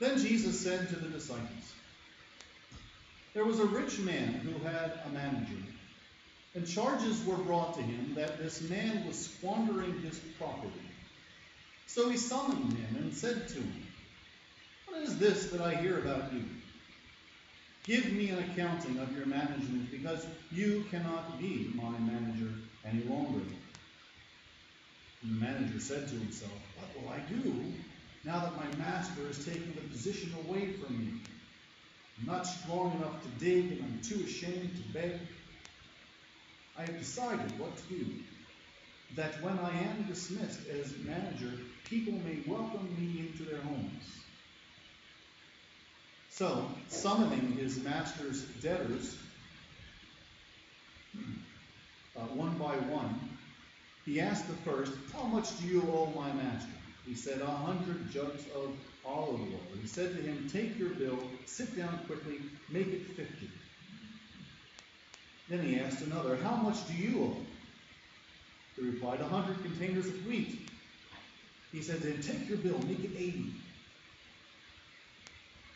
Then Jesus said to the disciples, "There was a rich man who had a manager, and charges were brought to him that this man was squandering his property. So he summoned him and said to him, 'What is this that I hear about you? Give me an accounting of your management, because you cannot be my manager any longer.' And the manager said to himself, 'What will I do now that my master is taking the position away from me? I'm not strong enough to dig, and I'm too ashamed to beg. I have decided what to do, that when I am dismissed as manager, people may welcome me into their homes.' So, summoning his master's debtors, one by one, he asked the first, 'How much do you owe my master?' He said, 100 jugs of olive oil. He said to him, 'Take your bill, sit down quickly, make it 50. Then he asked another, 'How much do you owe?' He replied, 100 containers of wheat. He said to him, 'Take your bill, make it 80.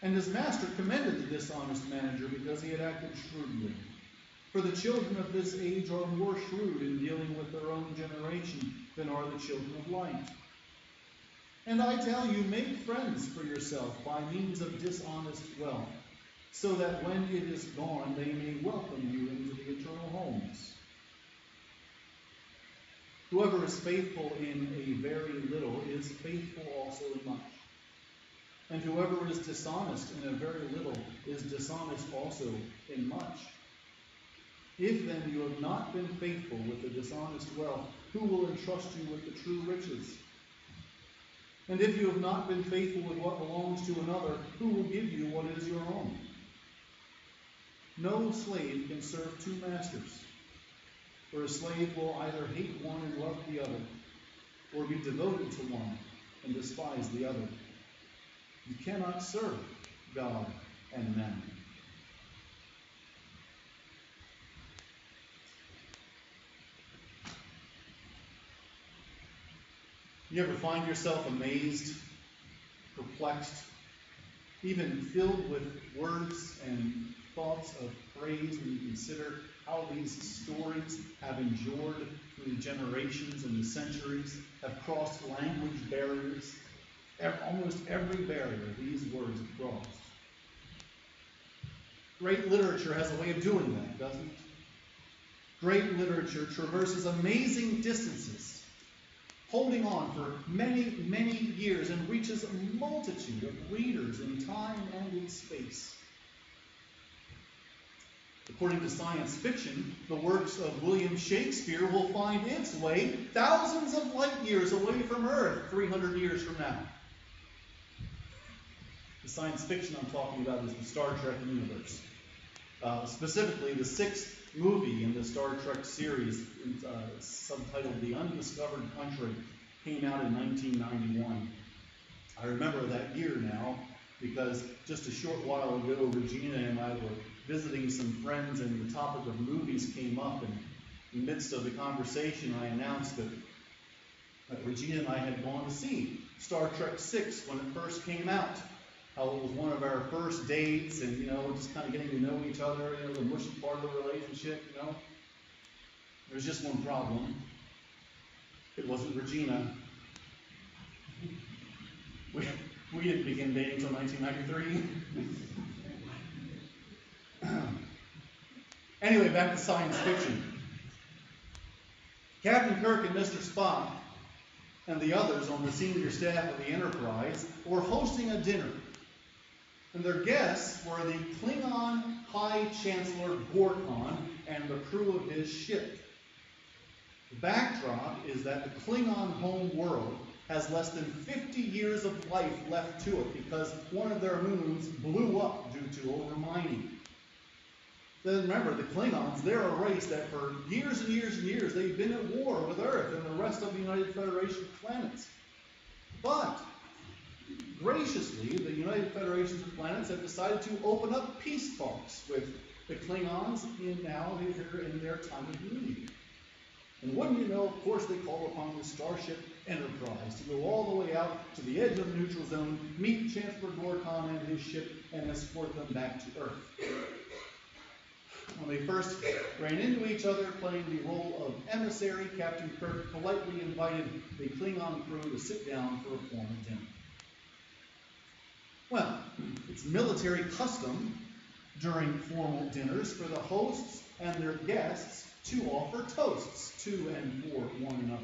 And his master commended the dishonest manager because he had acted shrewdly. For the children of this age are more shrewd in dealing with their own generation than are the children of light. And I tell you, make friends for yourself by means of dishonest wealth, so that when it is gone, they may welcome you into the eternal homes. Whoever is faithful in a very little is faithful also in much. And whoever is dishonest in a very little is dishonest also in much. If then you have not been faithful with the dishonest wealth, who will entrust you with the true riches? And if you have not been faithful with what belongs to another, who will give you what is your own? No slave can serve two masters, for a slave will either hate one and love the other, or be devoted to one and despise the other. You cannot serve God and mammon. You ever find yourself amazed, perplexed, even filled with words and thoughts of praise when you consider how these stories have endured through the generations and the centuries, have crossed language barriers? Almost every barrier these words have crossed. Great literature has a way of doing that, doesn't it? Great literature traverses amazing distances, holding on for many, many years, and reaches a multitude of readers in time and in space. According to science fiction, the works of William Shakespeare will find its way thousands of light years away from Earth 300 years from now. The science fiction I'm talking about is the Star Trek universe. Specifically, the 6th movie in the Star Trek series, subtitled The Undiscovered Country, came out in 1991. I remember that year now because just a short while ago, Regina and I were visiting some friends, and the topic of movies came up, and in the midst of the conversation, I announced that Regina and I had gone to see Star Trek VI when it first came out. How it was one of our first dates, and just kind of getting to know each other, the mushy part of the relationship, There's just one problem. It wasn't Regina. We didn't begin dating until 1993. Anyway, back to science fiction. Captain Kirk and Mr. Spock and the others on the senior staff of the Enterprise were hosting a dinner. And their guests were the Klingon High Chancellor Gorkon and the crew of his ship. The backdrop is that the Klingon home world has less than 50 years of life left to it because one of their moons blew up due to overmining. Then remember, the Klingons, they're a race that for years and years and years, they've been at war with Earth and the rest of the United Federation of Planets. But graciously, the United Federations of Planets have decided to open up peace talks with the Klingons in their time of need. And wouldn't you know, of course, they call upon the Starship Enterprise to go all the way out to the edge of the neutral zone, meet Chancellor Gorkon and his ship, and escort them back to Earth. When they first ran into each other, playing the role of emissary, Captain Kirk politely invited the Klingon crew to sit down for a formal dinner. Well, it's military custom during formal dinners for the hosts and their guests to offer toasts to and for one another.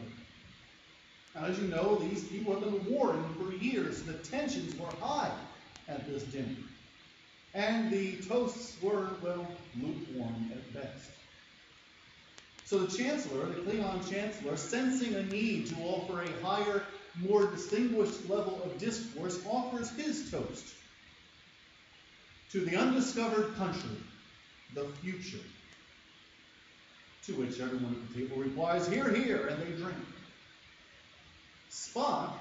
Now, as you know, these people have been warring for years. The tensions were high at this dinner. And the toasts were, well, lukewarm at best. So the Chancellor, the Klingon Chancellor, sensing a need to offer a higher, more distinguished level of discourse, offers his toast to the undiscovered country, the future. To which everyone at the table replies, "Hear, hear," and they drink. Spock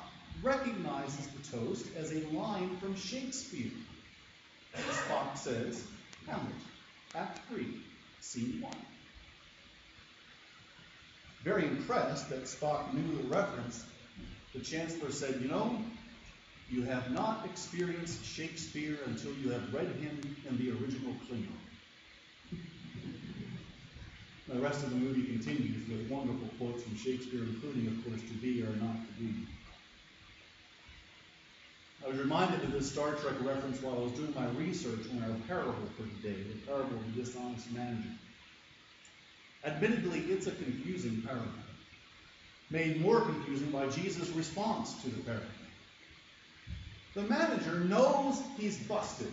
recognizes the toast as a line from Shakespeare. Spock says, "Hamlet, Act 3, Scene 1. Very impressed that Spock knew the reference, the Chancellor said, "You know, you have not experienced Shakespeare until you have read him in the original Klingon." The rest of the movie continues with wonderful quotes from Shakespeare, including, of course, "to be or not to be." I was reminded of this Star Trek reference while I was doing my research on our parable for today, the parable of the dishonest manager. Admittedly, it's a confusing parable, made more confusing by Jesus' response to the parable. The manager knows he's busted.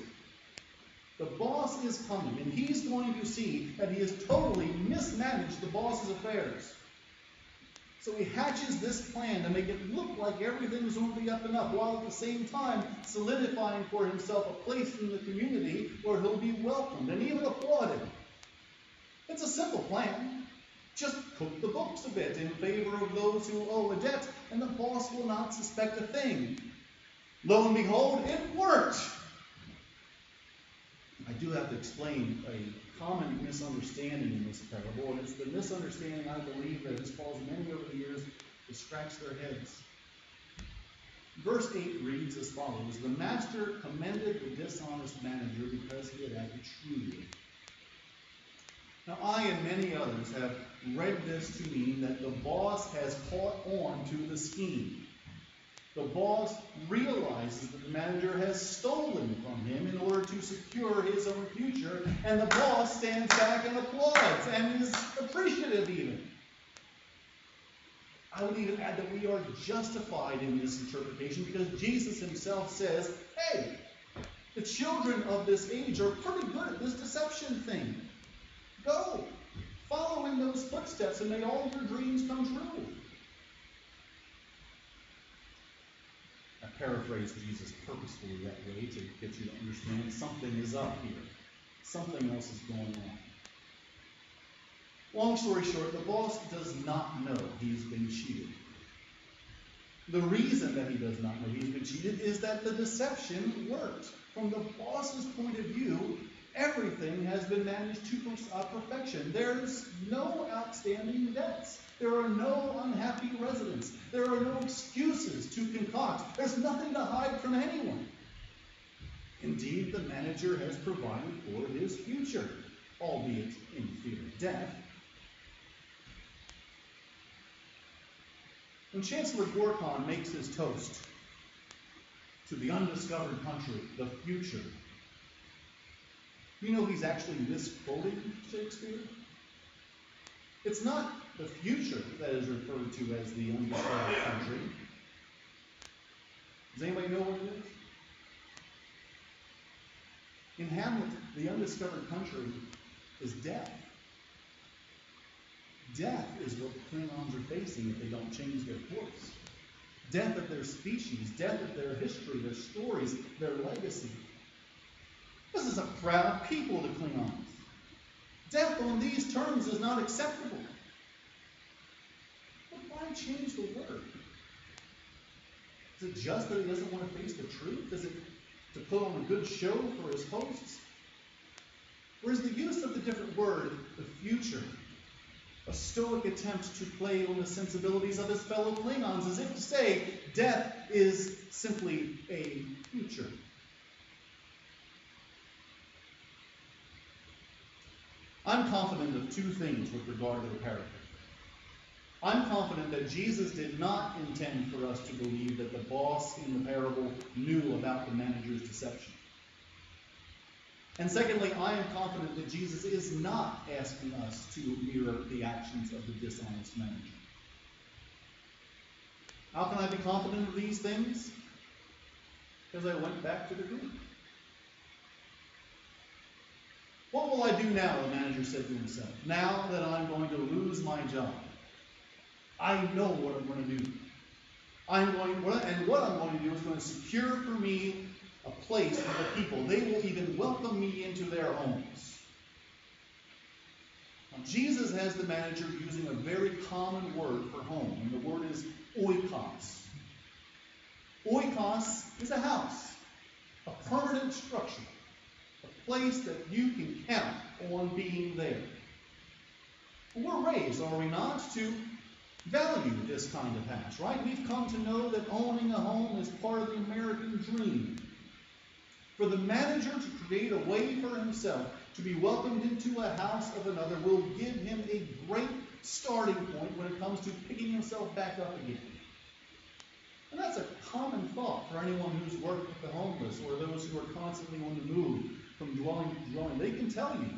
The boss is coming, and he's going to see that he has totally mismanaged the boss's affairs. So he hatches this plan to make it look like everything's on the up and up, while at the same time solidifying for himself a place in the community where he'll be welcomed and even applauded. It's a simple plan. Just cook the books a bit in favor of those who owe a debt, and the boss will not suspect a thing. Lo and behold, it worked! I do have to explain a common misunderstanding in this parable, and it's the misunderstanding, I believe, that has caused many over the years to scratch their heads. Verse 8 reads as follows: "The master commended the dishonest manager because he had acted shrewdly." Now, I and many others have read this to mean that the boss has caught on to the scheme. The boss realizes that the manager has stolen from him in order to secure his own future, and the boss stands back and applauds and is appreciative even. I would even add that we are justified in this interpretation because Jesus himself says, "Hey, the children of this age are pretty good at this deception thing. Go, follow in those footsteps and may all your dreams come true." I paraphrase Jesus purposefully that way to get you to understand something is up here. Something else is going on. Long story short, the boss does not know he's been cheated. The reason that he does not know he's been cheated is that the deception worked. From the boss's point of view, everything has been managed to perfection. There's no outstanding debts. There are no unhappy residents. There are no excuses to concoct. There's nothing to hide from anyone. Indeed, the manager has provided for his future, albeit in fear of death. When Chancellor Gorkon makes his toast to the undiscovered country, the future, you know he's actually misquoting Shakespeare? It's not the future that is referred to as the undiscovered country. Does anybody know what it is? In Hamlet, the undiscovered country is death. Death is what the Klingons are facing if they don't change their course. Death of their species, death of their history, their stories, their legacy. This is a proud people, the Klingons. Death on these terms is not acceptable. But why change the word? Is it just that he doesn't want to face the truth? Is it to put on a good show for his hosts? Or is the use of the different word, the future, a stoic attempt to play on the sensibilities of his fellow Klingons, as if to say, death is simply a future. I'm confident of two things with regard to the parable. I'm confident that Jesus did not intend for us to believe that the boss in the parable knew about the manager's deception. And secondly, I am confident that Jesus is not asking us to mirror the actions of the dishonest manager. How can I be confident of these things? Because I went back to the Greek. What will I do now, the manager said to himself, now that I'm going to lose my job? I know what I'm going to do. What I'm going to do is going to secure for me a place for the people. They will even welcome me into their homes. Now, Jesus has the manager using a very common word for home, and the word is oikos. Oikos is a house, a permanent structure, a place that you can count on being there. We're raised, are we not, to value this kind of house, right? We've come to know that owning a home is part of the American dream. For the manager to create a way for himself to be welcomed into a house of another will give him a great starting point when it comes to picking himself back up again. And that's a common thought for anyone who's worked with the homeless or those who are constantly on the move from dwelling to dwelling. They can tell you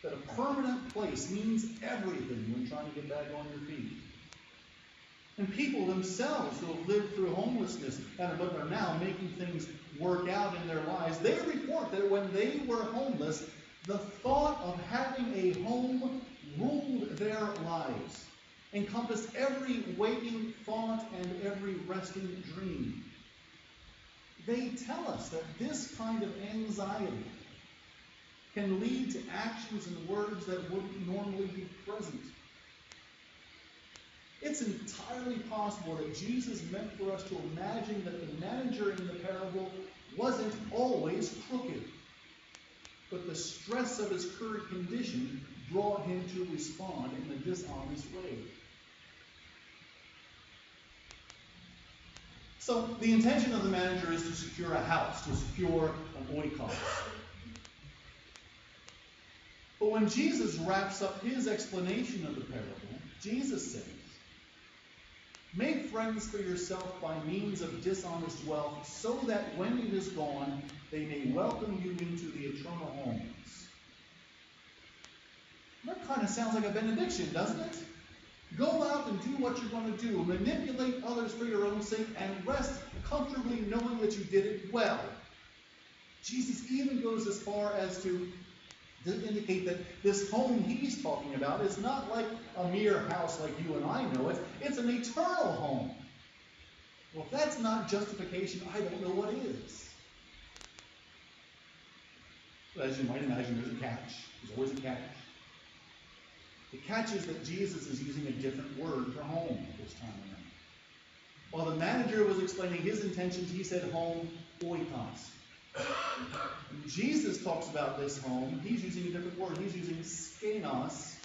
that a permanent place means everything when trying to get back on your feet. And people themselves who have lived through homelessness and are now making things work out in their lives, they report that when they were homeless, the thought of having a home ruled their lives, encompassed every waking thought and every resting dream. They tell us that this kind of anxiety can lead to actions and words that wouldn't normally be present. It's entirely possible that Jesus meant for us to imagine that the manager in the parable wasn't always crooked, but the stress of his current condition brought him to respond in a dishonest way. So the intention of the manager is to secure a house, to secure an oikos. But when Jesus wraps up his explanation of the parable, Jesus says, make friends for yourself by means of dishonest wealth, so that when it is gone, they may welcome you into the eternal homes. That kind of sounds like a benediction, doesn't it? Go out and do what you're going to do. Manipulate others for your own sake and rest comfortably knowing that you did it well. Jesus even goes as far as to indicate that this home he's talking about is not like a mere house like you and I know it. It's an eternal home. Well, if that's not justification, I don't know what is. But as you might imagine, there's a catch. There's always a catch. The catch is that Jesus is using a different word for home this time around. While the manager was explaining his intentions, he said home oikos. When Jesus talks about this home, he's using a different word. He's using skenos,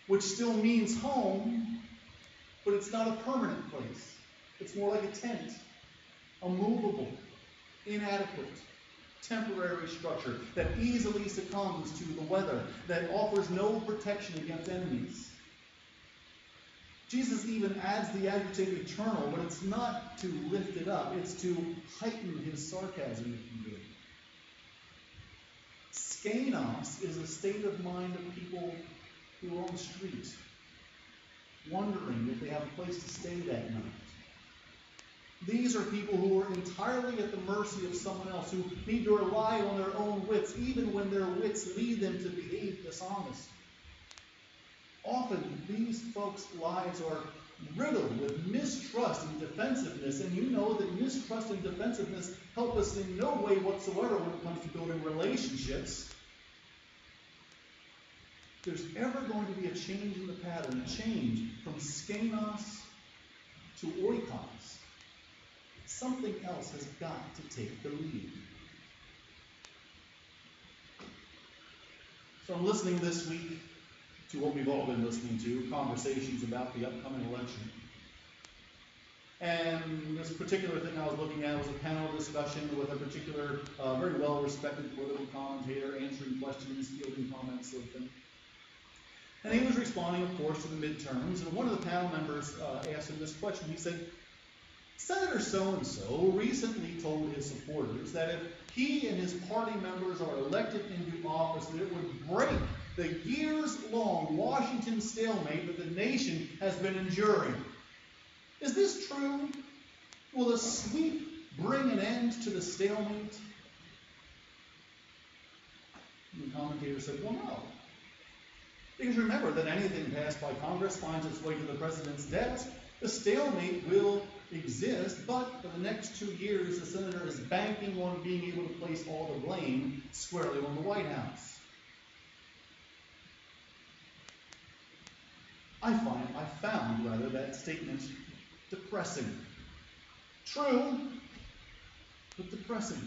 which still means home, but it's not a permanent place. It's more like a tent, a movable, inadequate, temporary structure that easily succumbs to the weather, that offers no protection against enemies. Jesus even adds the adjective eternal, but it's not to lift it up. It's to heighten his sarcasm, if you will. Skenos is a state of mind of people who are on the street, wondering if they have a place to stay that night. These are people who are entirely at the mercy of someone else, who need to rely on their own wits, even when their wits lead them to behave dishonest. Often, these folks' lives are riddled with mistrust and defensiveness, and you know that mistrust and defensiveness help us in no way whatsoever when it comes to building relationships. If there's ever going to be a change in the pattern, a change from skenos to oikos, something else has got to take the lead. So I'm listening this week to what we've all been listening to, conversations about the upcoming election. And this particular thing I was looking at was a panel discussion with a particular, very well-respected political commentator answering questions, fielding comments, sort of thing. And he was responding, of course, to the midterms. And one of the panel members asked him this question. He said, Senator so-and-so recently told his supporters that if he and his party members are elected into office, that it would break the years-long Washington stalemate that the nation has been enduring. Is this true? Will the sweep bring an end to the stalemate? And the commentator said, well, no. Because remember that anything passed by Congress finds its way to the president's desk. The stalemate will exist, but for the next 2 years, the senator is banking on being able to place all the blame squarely on the White House. I found that statement depressing. True, but depressing.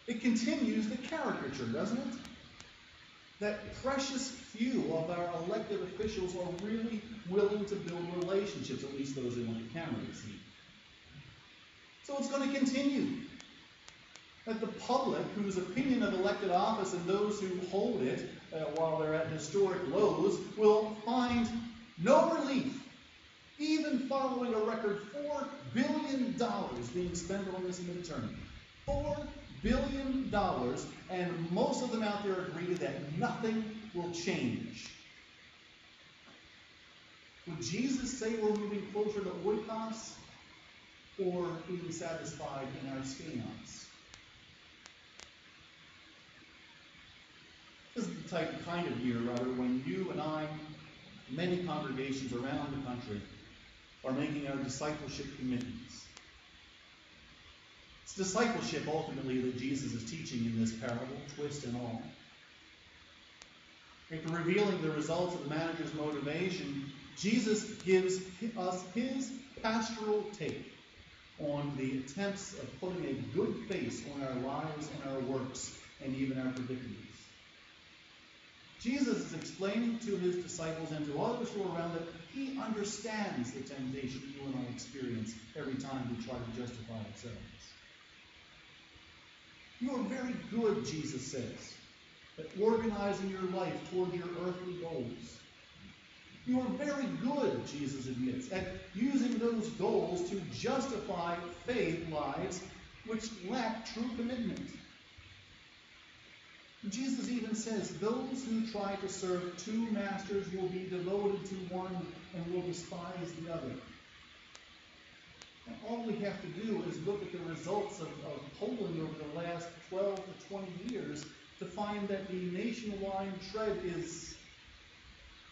It continues the caricature, doesn't it? That precious few of our elected officials are really willing to build relationships, at least those who want the camera to see. So it's going to continue. That the public, whose opinion of elected office and those who hold it while they're at historic lows, will find no relief, even following a record $4 billion being spent on this midterm. $4 billion, and most of them out there agree that nothing will change. Would Jesus say we're moving closer to oikos, or being satisfied in our skainos? This is the kind of year, rather, when you and I, many congregations around the country, are making our discipleship commitments. It's discipleship, ultimately, that Jesus is teaching in this parable, twist and all. After revealing the results of the manager's motivation, Jesus gives us his pastoral take on the attempts of putting a good face on our lives and our works, and even our predicaments. Jesus is explaining to his disciples and to others who are around that he understands the temptation you and I experience every time we try to justify ourselves. You are very good, Jesus says, at organizing your life toward your earthly goals. You are very good, Jesus admits, at using those goals to justify faith lives which lack true commitment. Jesus even says, those who try to serve two masters will be devoted to one and will despise the other. And all we have to do is look at the results of polling over the last 12 to 20 years to find that the nationwide trend is,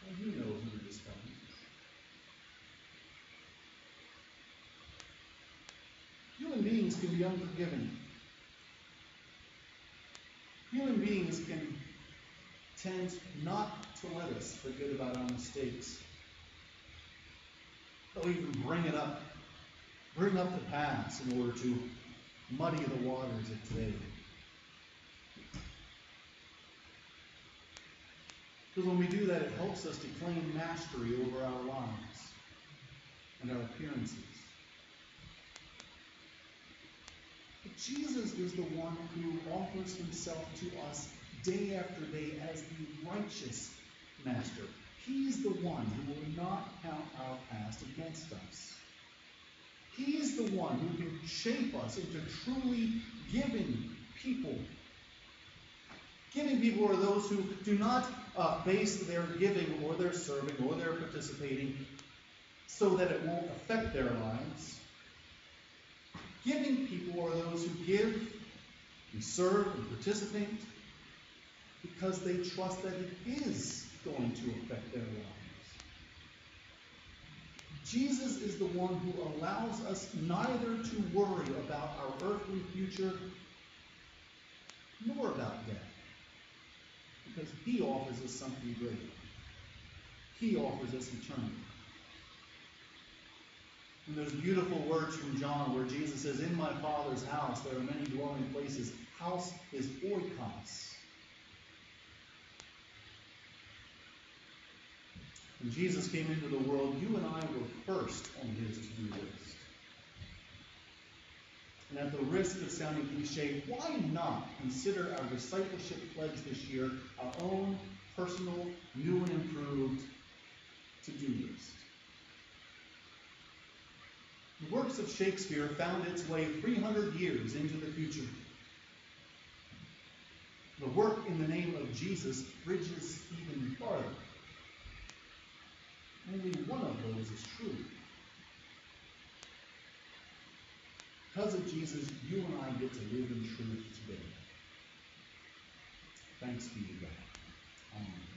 well, you know who to despise. Human beings can be unforgiving. Human beings can tend not to let us forget about our mistakes. They'll even bring up the past in order to muddy the waters of today. Because when we do that, it helps us to claim mastery over our lives and our appearances. But Jesus is the one who offers himself to us day after day as the righteous master. He's the one who will not count our past against us. He's the one who can shape us into truly giving people. Giving people are those who do not base their giving or their serving or their participating so that it won't affect their lives. Giving people are those who give and serve and participate because they trust that it is going to affect their lives. Jesus is the one who allows us neither to worry about our earthly future nor about death, because he offers us something greater. He offers us eternity. And there's beautiful words from John where Jesus says, in my Father's house there are many dwelling places. House is oikos. When Jesus came into the world, you and I were first on his to-do list. And at the risk of sounding cliche, why not consider our discipleship pledge this year our own personal, new and improved to-do list? The works of Shakespeare found its way 300 years into the future. The work in the name of Jesus bridges even farther. Only one of those is true. Because of Jesus, you and I get to live in truth today. Thanks be to God. Amen.